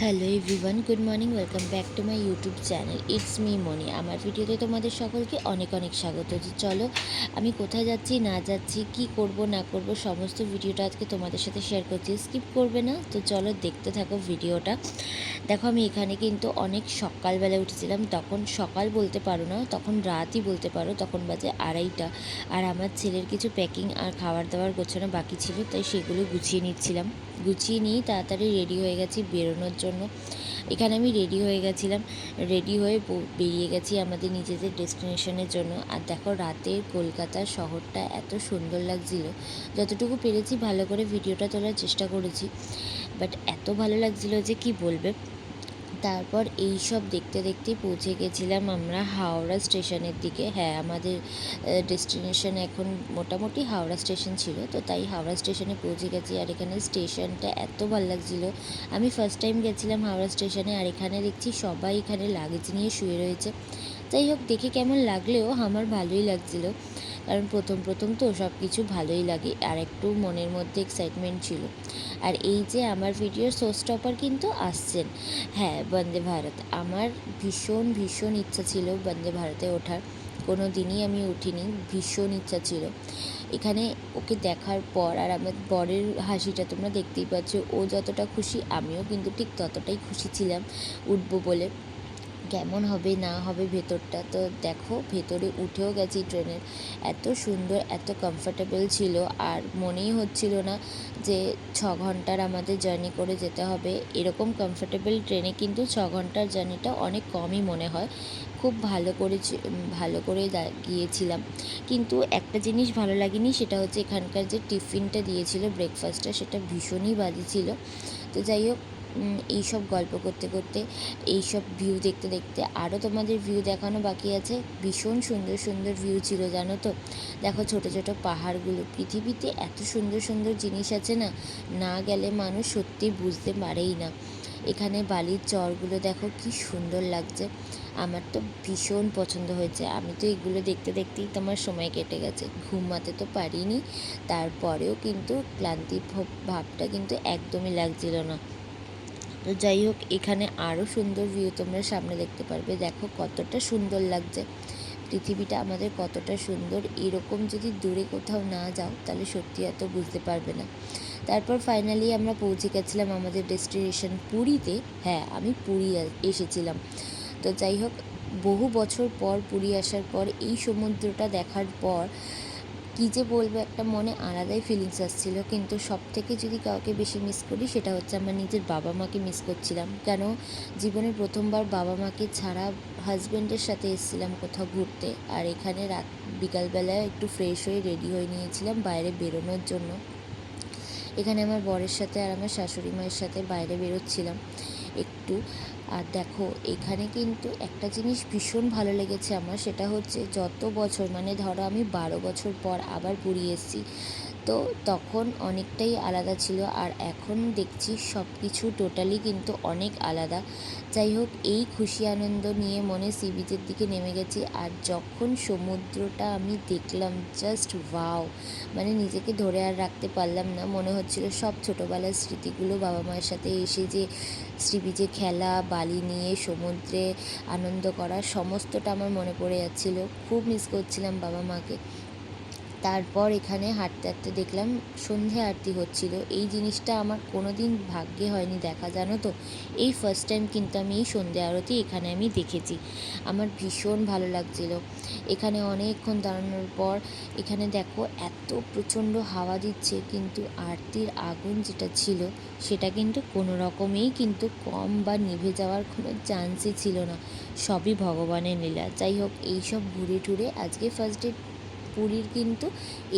Hello everyone, good morning, welcome back to my YouTube channel. It's me Moni. আমার ভিডিওতে তোমাদের সকলকে অনেক অনেক স্বাগত। যে চলো আমি কোথায় যাচ্ছি না যাচ্ছি, কি করব না করব, সমস্ত ভিডিওটা আজকে তোমাদের সাথে শেয়ার করছি। স্কিপ করবে না, তো চলো দেখতে থাকো ভিডিওটা। দেখো আমি এখানে কিন্তু অনেক সকালবেলা উঠেছিলাম, তখন সকাল বলতে পারো না, তখন রাতই বলতে পারো, তখন বাজে 2:30। আর আমার ছেলের কিছু প্যাকিং আর খাবার দাবার গোছানো বাকি ছিল, তাই সেগুলো গুছিয়ে নিচ্ছিলাম। গুছিয়ে নিয়েই তাড়াতাড়ি রেডি হয়ে গেছি বেরোনোর জন্য। এখানে আমি রেডি হয়ে গেছিলাম, রেডি হয়ে বেরিয়ে গেছি আমাদের নিজেদের ডেস্টিনেশনের জন্য। আর দেখো রাতের কলকাতার শহরটা এত সুন্দর লাগছিল, যতটুকু পেরেছি ভালো করে ভিডিওটা তোলার চেষ্টা করেছি, বাট এত ভালো লাগছিল যে কি বলবে। তারপর এই সব দেখতে দেখতে পৌঁছে গেছিলাম আমরা হাওড়া স্টেশনের দিকে। হ্যাঁ, আমাদের ডেস্টিনেশন এখন মোটামুটি হাওড়া স্টেশন ছিল, তো তাই হাওড়া স্টেশনে পৌঁছে গেছি। আর এখানে স্টেশনটা এত ভালো লাগছিলো। আমি ফার্স্ট টাইম গেছিলাম হাওড়া স্টেশনে, আর এখানে দেখছি সবাই এখানে লাগেজ নিয়ে শুয়ে রয়েছে। যাই হোক, দেখে কেমন লাগলেও আমার ভালোই লাগছিলো, কারণ প্রথম প্রথম তো সব কিছু ভালোই লাগে, আর একটু মনের মধ্যে এক্সাইটমেন্ট ছিল। আর এই যে আমার ভিডিওর শো স্টপার কিন্তু আসছেন, হ্যাঁ, বন্দে ভারত। আমার ভীষণ ভীষণ ইচ্ছা ছিল বন্দে ভারতে ওঠার, কোনো দিনই আমি উঠিনি, ভীষণ ইচ্ছা ছিল। এখানে ওকে দেখার পর আর আমার বরের হাসিটা তোমরা দেখতেই পাচ্ছ, ও যতটা খুশি আমিও কিন্তু ঠিক ততটাই খুশি ছিলাম উঠবো বলে। কেমন হবে না হবে ভেতরটা, তো দেখো ভেতরে উঠেও গেছি ট্রেনের। এত সুন্দর, এত কমফর্টেবল ছিল, আর মনেই হচ্ছিল না যে 6 ঘন্টার আমাদের জার্নি করে যেতে হবে। এরকম কমফর্টেবল ট্রেনে কিন্তু 6 ঘন্টার জার্নিটা অনেক কমই মনে হয়। খুব ভালো করে গিয়েছিলাম। কিন্তু একটা জিনিস ভালো লাগেনি, সেটা হচ্ছে এখানকার যে টিফিনটা দিয়েছিল ব্রেকফাস্টটা, সেটা ভীষণই বাজে ছিল। তো যাই হোক, এইসব গল্প করতে করতে, এইসব ভিউ দেখতে দেখতে, আরও তোমাদের ভিউ দেখানো বাকি আছে। ভীষণ সুন্দর সুন্দর ভিউ ছিল জানো তো। দেখো ছোট ছোট পাহাড়গুলো, পৃথিবীতে এত সুন্দর সুন্দর জিনিস আছে না, না গেলে মানুষ সত্যি বুঝতে পারেই না। এখানে বালির চরগুলো দেখো কি সুন্দর লাগছে, আমার তো ভীষণ পছন্দ হয়েছে। আমি তো এগুলো দেখতে দেখতেই তোমার সময় কেটে গেছে, ঘুমাতে তো পারিনি, তারপরেও কিন্তু ক্লান্তি ভাবটা কিন্তু একদমই লাগছিল না। তো যাই হোক, এখানে আরও সুন্দর ভিউ তোমরা সামনে দেখতে পারবে। দেখো কতটা সুন্দর লাগছে, পৃথিবীটা আমাদের কতটা সুন্দর। এরকম যদি দূরে কোথাও না যাও তাহলে সত্যি এত বুঝতে পারবে না। তারপর ফাইনালি আমরা পৌঁছে গেছিলাম আমাদের ডেস্টিনেশন পুরীতে। হ্যাঁ, আমি পুরী এসেছিলাম। তো যাই হোক, বহু বছর পর পুরী আসার পর এই সমুদ্রটা দেখার পর কী যে বলবো, একটা মনে আলাদাই ফিলিংস আসছিল। কিন্তু সব থেকে যদি কাউকে বেশি মিস করি, সেটা হচ্ছে আমার নিজের বাবা মাকে মিস করছিলাম। কেন, জীবনে প্রথমবার বাবা মাকে ছাড়া হাজব্যান্ডের সাথে এসেছিলাম কোথাও ঘুরতে, আর এখানে বিকালবেলায় একটু ফ্রেশ হয়ে রেডি হয়ে নিয়েছিলাম বাইরে বেরোনোর জন্য। এখানে আমার বরের সাথে আর আমার শাশুড়ি মায়ের সাথে বাইরে বেরোচ্ছিলাম একটু। আর দেখো এখানে কিন্তু একটা জিনিস ভীষণ ভালো লেগেছে আমার, সেটা হচ্ছে যত বছর, মানে ধরো আমি 12 বছর পর আবার পুরী এসেছি, তো তখন অনেকটাই আলাদা ছিল, আর এখন দেখছি সব কিছু টোটালি কিন্তু অনেক আলাদা। যাই হোক, এই খুশি আনন্দ নিয়ে মনে সি বিচের দিকে নেমে গেছি। আর যখন সমুদ্রটা আমি দেখলাম, জাস্ট ওয়াও, মানে নিজেকে ধরে আর রাখতে পারলাম না। মনে হচ্ছিল সব ছোটোবেলার স্মৃতিগুলো, বাবা মায়ের সাথে এসে যে সি বিচে খেলা, বালি নিয়ে সমুদ্রে আনন্দ করা, সমস্তটা আমার মনে পড়ে যাচ্ছিল। খুব মিস করছিলাম বাবা মাকে। তারপর এখানে হাঁটতে হাঁটতে দেখলাম সন্ধে আরতি হচ্ছিল। এই জিনিসটা আমার কোনো দিন ভাগ্যে হয়নি দেখা, জানো তো। এই ফার্স্ট টাইম কিন্তু আমি এই সন্ধে আরতি এখানে আমি দেখেছি। আমার ভীষণ ভালো লাগছিল। এখানে অনেকক্ষণ দাঁড়ানোর পর এখানে দেখো এত প্রচণ্ড হাওয়া দিচ্ছে, কিন্তু আরতির আগুন যেটা ছিল সেটা কিন্তু কোনো রকমেই কিন্তু কম বা নিভে যাওয়ার কোনো চান্সই ছিল না। সবই ভগবানের লীলা। যাই হোক, এইসব ঘুরে টুরে আজকে ফার্স্ট ডে পুরীর কিন্তু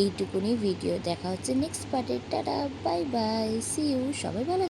এইটুকুনি ভিডিও। দেখা হচ্ছে নেক্সট পার্টে। Tata, bye bye, see you, সবাই ভালো।